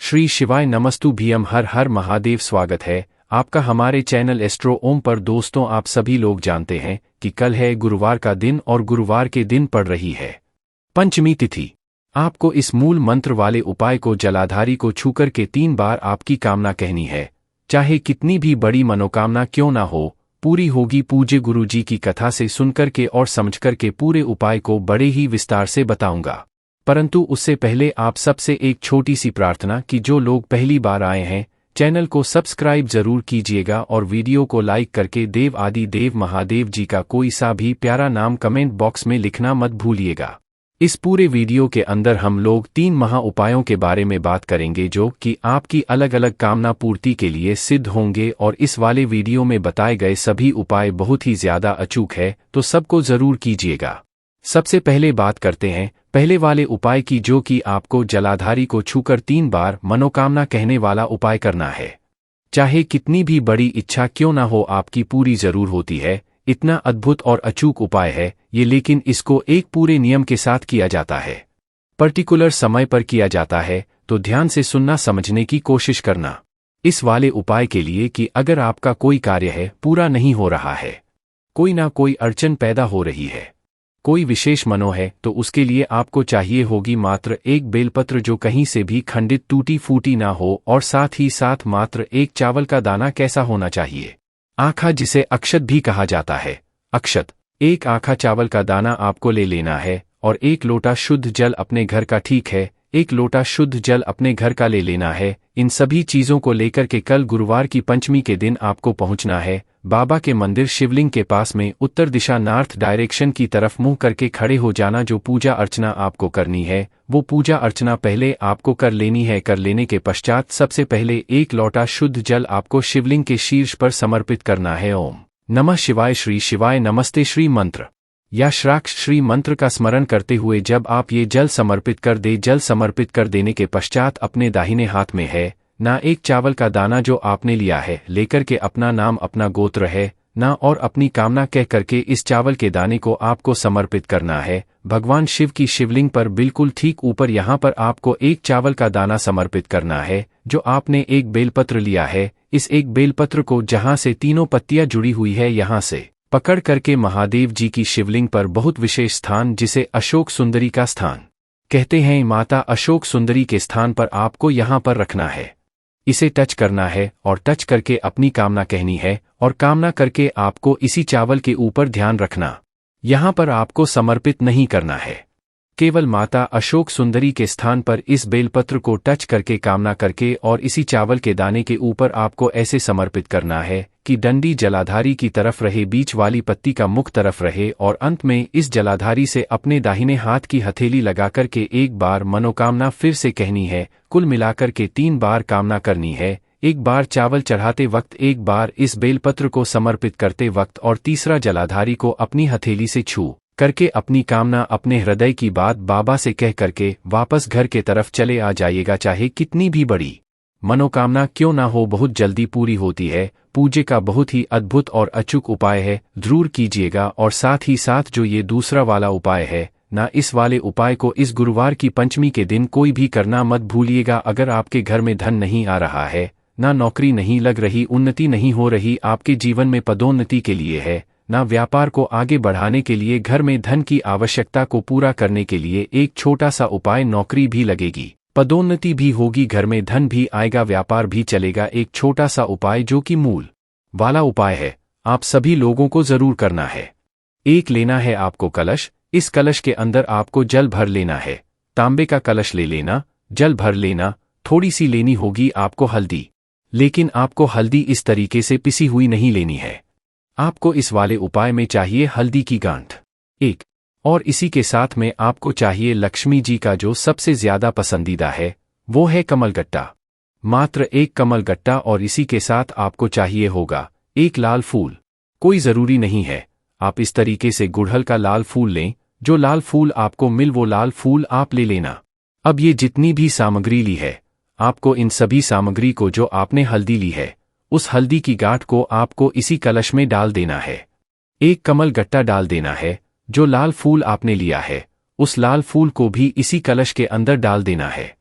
श्री शिवाय नमस्तु भीम हर हर महादेव। स्वागत है आपका हमारे चैनल एस्ट्रो ओम पर। दोस्तों, आप सभी लोग जानते हैं कि कल है गुरुवार का दिन और गुरुवार के दिन पड़ रही है पंचमी तिथि। आपको इस मूल मंत्र वाले उपाय को जलाधारी को छूकर के 3 बार आपकी कामना कहनी है। चाहे कितनी भी बड़ी मनोकामना क्यों ना हो, पूरी होगी। पूज्य गुरु जी की कथा से सुनकर के और समझकर के पूरे उपाय को बड़े ही विस्तार से बताऊंगा। परंतु उससे पहले आप सबसे एक छोटी सी प्रार्थना कि जो लोग पहली बार आए हैं चैनल को सब्सक्राइब जरूर कीजिएगा और वीडियो को लाइक करके देव आदि देव महादेव जी का कोई सा भी प्यारा नाम कमेंट बॉक्स में लिखना मत भूलिएगा। इस पूरे वीडियो के अंदर हम लोग 3 महा उपायों के बारे में बात करेंगे जो कि आपकी अलग अलग कामना पूर्ति के लिए सिद्ध होंगे। और इस वाले वीडियो में बताए गए सभी उपाय बहुत ही ज्यादा अचूक है, तो सबको जरूर कीजिएगा। सबसे पहले बात करते हैं पहले वाले उपाय की, जो कि आपको जलाधारी को छूकर 3 बार मनोकामना कहने वाला उपाय करना है। चाहे कितनी भी बड़ी इच्छा क्यों ना हो, आपकी पूरी जरूर होती है। इतना अद्भुत और अचूक उपाय है ये, लेकिन इसको एक पूरे नियम के साथ किया जाता है। पर्टिकुलर समय पर किया जाता है, तो ध्यान से सुनना, समझने की कोशिश करना। इस वाले उपाय के लिए कि अगर आपका कोई कार्य है पूरा नहीं हो रहा है, कोई ना कोई अड़चन पैदा हो रही है, कोई विशेष मनो है, तो उसके लिए आपको चाहिए होगी मात्र एक बेलपत्र जो कहीं से भी खंडित टूटी फूटी ना हो, और साथ ही साथ मात्र एक चावल का दाना। कैसा होना चाहिए? आखा, जिसे अक्षत भी कहा जाता है। अक्षत, एक आखा चावल का दाना आपको ले लेना है और 1 लोटा शुद्ध जल अपने घर का, ठीक है, 1 लोटा शुद्ध जल अपने घर का ले लेना है। इन सभी चीजों को लेकर के कल गुरुवार की पंचमी के दिन आपको पहुंचना है बाबा के मंदिर शिवलिंग के पास में। उत्तर दिशा नॉर्थ डायरेक्शन की तरफ मुंह करके खड़े हो जाना। जो पूजा अर्चना आपको करनी है वो पूजा अर्चना पहले आपको कर लेनी है। कर लेने के पश्चात सबसे पहले 1 लोटा शुद्ध जल आपको शिवलिंग के शीर्ष पर समर्पित करना है। ओम नमः शिवाय, श्री शिवाय नमस्ते श्री मंत्र या श्राक्ष श्री मंत्र का स्मरण करते हुए जब आप ये जल समर्पित कर दे, जल समर्पित कर देने के पश्चात अपने दाहिने हाथ में है ना एक चावल का दाना जो आपने लिया है, लेकर के अपना नाम, अपना गोत्र है ना और अपनी कामना कह करके इस चावल के दाने को आपको समर्पित करना है भगवान शिव की शिवलिंग पर। बिल्कुल ठीक ऊपर यहाँ पर आपको 1 चावल का दाना समर्पित करना है जो आपने एक बेलपत्र लिया है। इस एक बेलपत्र को जहाँ से 3 पत्तियां जुड़ी हुई है यहाँ से पकड़ करके महादेव जी की शिवलिंग पर बहुत विशेष स्थान, जिसे अशोक सुंदरी का स्थान कहते हैं, माता अशोक सुंदरी के स्थान पर आपको यहाँ पर रखना है। इसे टच करना है और टच करके अपनी कामना कहनी है और कामना करके आपको इसी चावल के ऊपर ध्यान रखना। यहाँ पर आपको समर्पित नहीं करना है, केवल माता अशोक सुंदरी के स्थान पर इस बेलपत्र को टच करके कामना करके और इसी चावल के दाने के ऊपर आपको ऐसे समर्पित करना है कि डंडी जलाधारी की तरफ रहे, बीच वाली पत्ती का मुख तरफ रहे, और अंत में इस जलाधारी से अपने दाहिने हाथ की हथेली लगा करके 1 बार मनोकामना फिर से कहनी है। कुल मिलाकर के 3 बार कामना करनी है। 1 बार चावल चढ़ाते वक्त, 1 बार इस बेलपत्र को समर्पित करते वक्त, और तीसरा जलाधारी को अपनी हथेली से छू करके अपनी कामना, अपने हृदय की बात बाबा से कह करके वापस घर के तरफ चले आ जाइएगा। चाहे कितनी भी बड़ी मनोकामना क्यों ना हो, बहुत जल्दी पूरी होती है। पूजे का बहुत ही अद्भुत और अचूक उपाय है, जरूर कीजिएगा। और साथ ही साथ जो ये दूसरा वाला उपाय है ना, इस वाले उपाय को इस गुरुवार की पंचमी के दिन कोई भी करना मत भूलिएगा। अगर आपके घर में धन नहीं आ रहा है, ना नौकरी नहीं लग रही, उन्नति नहीं हो रही, आपके जीवन में पदोन्नति के लिए है ना व्यापार को आगे बढ़ाने के लिए, घर में धन की आवश्यकता को पूरा करने के लिए एक छोटा सा उपाय, नौकरी भी लगेगी, पदोन्नति भी होगी, घर में धन भी आएगा, व्यापार भी चलेगा। एक छोटा सा उपाय जो कि मूल वाला उपाय है, आप सभी लोगों को जरूर करना है। एक लेना है आपको कलश, इस कलश के अंदर आपको जल भर लेना है। तांबे का कलश ले लेना, जल भर लेना। थोड़ी सी लेनी होगी आपको हल्दी, लेकिन आपको हल्दी इस तरीके से पिसी हुई नहीं लेनी है। आपको इस वाले उपाय में चाहिए हल्दी की गांठ 1, और इसी के साथ में आपको चाहिए लक्ष्मी जी का जो सबसे ज्यादा पसंदीदा है वो है कमलगट्टा, मात्र 1 कमलगट्टा। और इसी के साथ आपको चाहिए होगा 1 लाल फूल। कोई जरूरी नहीं है, आप इस तरीके से गुड़हल का लाल फूल लें, जो लाल फूल आपको मिल वो लाल फूल आप ले लेना। अब ये जितनी भी सामग्री ली है, आपको इन सभी सामग्री को, जो आपने हल्दी ली है, उस हल्दी की गांठ को आपको इसी कलश में डाल देना है। 1 कमलगट्टा डाल देना है। जो लाल फूल आपने लिया है, उस लाल फूल को भी इसी कलश के अंदर डाल देना है।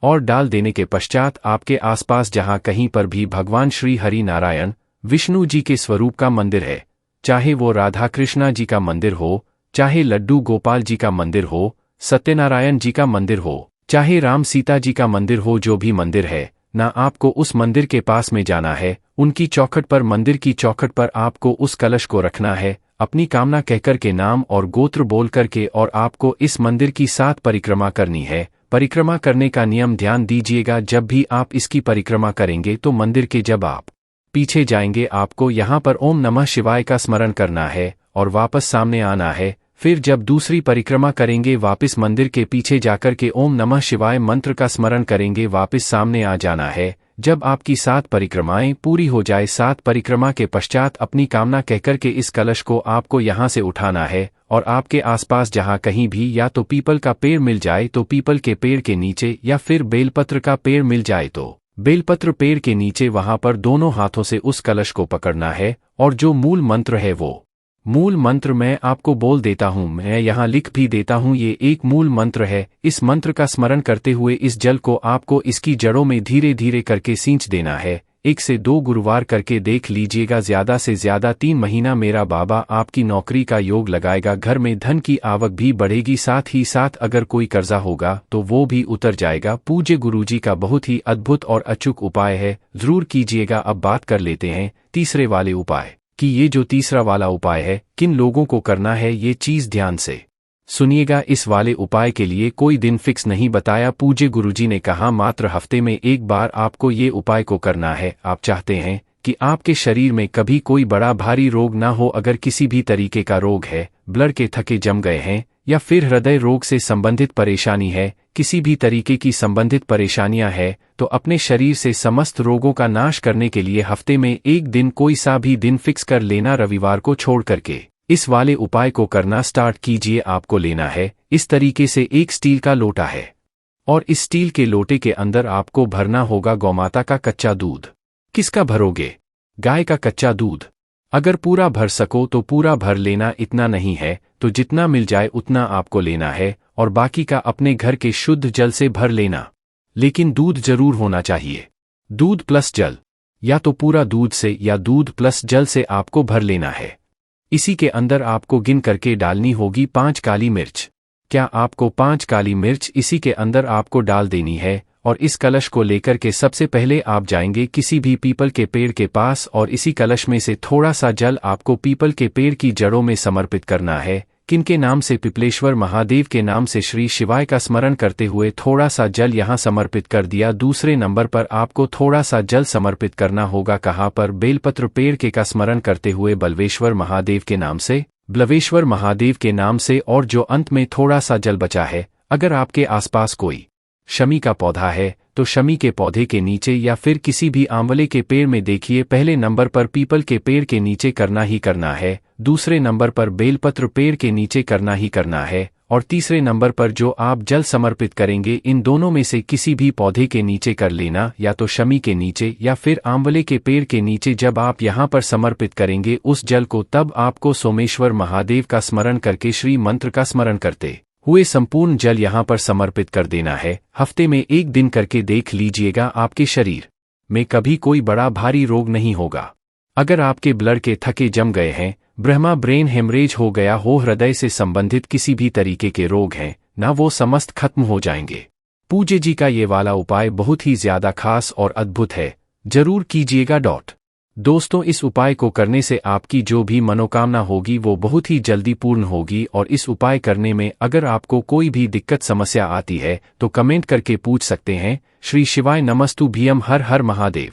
और डाल देने के पश्चात आपके आसपास जहां कहीं पर भी भगवान श्री हरि नारायण विष्णु जी के स्वरूप का मंदिर है, चाहे वो राधा कृष्णा जी का मंदिर हो, चाहे लड्डू गोपाल जी का मंदिर हो, सत्यनारायण जी का मंदिर हो, चाहे राम सीता जी का मंदिर हो, जो भी मंदिर है ना, आपको उस मंदिर के पास में जाना है। उनकी चौखट पर, मंदिर की चौखट पर आपको उस कलश को रखना है, अपनी कामना कहकर के नाम और गोत्र बोल करके, और आपको इस मंदिर की 7 परिक्रमा करनी है। परिक्रमा करने का नियम ध्यान दीजिएगा, जब भी आप इसकी परिक्रमा करेंगे तो मंदिर के जब आप पीछे जाएंगे आपको यहाँ पर ओम नमः शिवाय का स्मरण करना है और वापस सामने आना है। फिर जब दूसरी परिक्रमा करेंगे वापस मंदिर के पीछे जाकर के ओम नमः शिवाय मंत्र का स्मरण करेंगे, वापस सामने आ जाना है। जब आपकी 7 परिक्रमाएं पूरी हो जाए, 7 परिक्रमा के पश्चात अपनी कामना कहकर के इस कलश को आपको यहाँ से उठाना है और आपके आसपास जहाँ कहीं भी या तो पीपल का पेड़ मिल जाए तो पीपल के पेड़ के नीचे, या फिर बेलपत्र का पेड़ मिल जाए तो बेलपत्र पेड़ के नीचे, वहां पर दोनों हाथों से उस कलश को पकड़ना है। और जो मूल मंत्र है वो मूल मंत्र मैं आपको बोल देता हूं, मैं यहाँ लिख भी देता हूं। ये एक मूल मंत्र है। इस मंत्र का स्मरण करते हुए इस जल को आपको इसकी जड़ों में धीरे धीरे करके सींच देना है। 1 से 2 गुरुवार करके देख लीजिएगा, ज्यादा से ज्यादा 3 महीना मेरा बाबा आपकी नौकरी का योग लगाएगा, घर में धन की आवक भी बढ़ेगी, साथ ही साथ अगर कोई कर्जा होगा तो वो भी उतर जाएगा। पूज्य गुरुजी का बहुत ही अद्भुत और अचूक उपाय है, जरूर कीजिएगा। अब बात कर लेते हैं तीसरे वाले उपाय कि ये जो तीसरा वाला उपाय है किन लोगों को करना है, ये चीज ध्यान से सुनिएगा। इस वाले उपाय के लिए कोई दिन फिक्स नहीं बताया, पूज्य गुरुजी ने कहा मात्र हफ्ते में एक बार आपको ये उपाय को करना है। आप चाहते हैं कि आपके शरीर में कभी कोई बड़ा भारी रोग ना हो, अगर किसी भी तरीके का रोग है, ब्लड के थके जम गए हैं, या फिर हृदय रोग से संबंधित परेशानी है, किसी भी तरीके की संबंधित परेशानियां हैं, तो अपने शरीर से समस्त रोगों का नाश करने के लिए हफ्ते में एक दिन कोई सा भी दिन फिक्स कर लेना, रविवार को छोड़ करके इस वाले उपाय को करना स्टार्ट कीजिए। आपको लेना है इस तरीके से एक स्टील का लोटा है और इस स्टील के लोटे के अंदर आपको भरना होगा गौमाता का कच्चा दूध। किसका भरोगे? गाय का कच्चा दूध। अगर पूरा भर सको तो पूरा भर लेना, इतना नहीं है तो जितना मिल जाए उतना आपको लेना है, और बाकी का अपने घर के शुद्ध जल से भर लेना। लेकिन दूध जरूर होना चाहिए, दूध प्लस जल, या तो पूरा दूध से या दूध प्लस जल से आपको भर लेना है। इसी के अंदर आपको गिन करके डालनी होगी 5 काली मिर्च। क्या आपको 5 काली मिर्च इसी के अंदर आपको डाल देनी है, और इस कलश को लेकर के सबसे पहले आप जाएंगे किसी भी पीपल के पेड़ के पास, और इसी कलश में से थोड़ा सा जल आपको पीपल के पेड़ की जड़ों में समर्पित करना है। किनके नाम से? पिपलेश्वर महादेव के नाम से श्री शिवाय का स्मरण करते हुए थोड़ा सा जल यहाँ समर्पित कर दिया। दूसरे नंबर पर आपको थोड़ा सा जल समर्पित करना होगा कहाँ पर? बेलपत्र पेड़ के का स्मरण करते हुए बलवेश्वर महादेव के नाम से, बलवेश्वर महादेव के नाम से। और जो अंत में थोड़ा सा जल बचा है, अगर आपके आसपास कोई शमी का पौधा है तो शमी के पौधे के नीचे, या फिर किसी भी आंवले के पेड़ में देखिए, पहले नंबर पर पीपल के पेड़ के नीचे करना ही करना है, दूसरे नंबर पर बेलपत्र पेड़ के नीचे करना ही करना है, और तीसरे नंबर पर जो आप जल समर्पित करेंगे इन दोनों में से किसी भी पौधे के नीचे कर लेना, या तो शमी के नीचे या फिर आंवले के पेड़ के नीचे। जब आप यहाँ पर समर्पित करेंगे उस जल को, तब आपको सोमेश्वर महादेव का स्मरण करके श्री मंत्र का स्मरण करते हुए संपूर्ण जल यहाँ पर समर्पित कर देना है। हफ्ते में एक दिन करके देख लीजिएगा, आपके शरीर में कभी कोई बड़ा भारी रोग नहीं होगा। अगर आपके ब्लड के थके जम गए हैं, ब्रह्मा ब्रेन हेमरेज हो गया हो, हृदय से संबंधित किसी भी तरीके के रोग हैं ना, वो समस्त खत्म हो जाएंगे। पूज्य जी का ये वाला उपाय बहुत ही ज्यादा खास और अद्भुत है, जरूर कीजिएगा। दोस्तों, इस उपाय को करने से आपकी जो भी मनोकामना होगी वो बहुत ही जल्दी पूर्ण होगी। और इस उपाय करने में अगर आपको कोई भी दिक्कत समस्या आती है तो कमेंट करके पूछ सकते हैं। श्री शिवाय नमस्तुभ्यम। हर हर महादेव।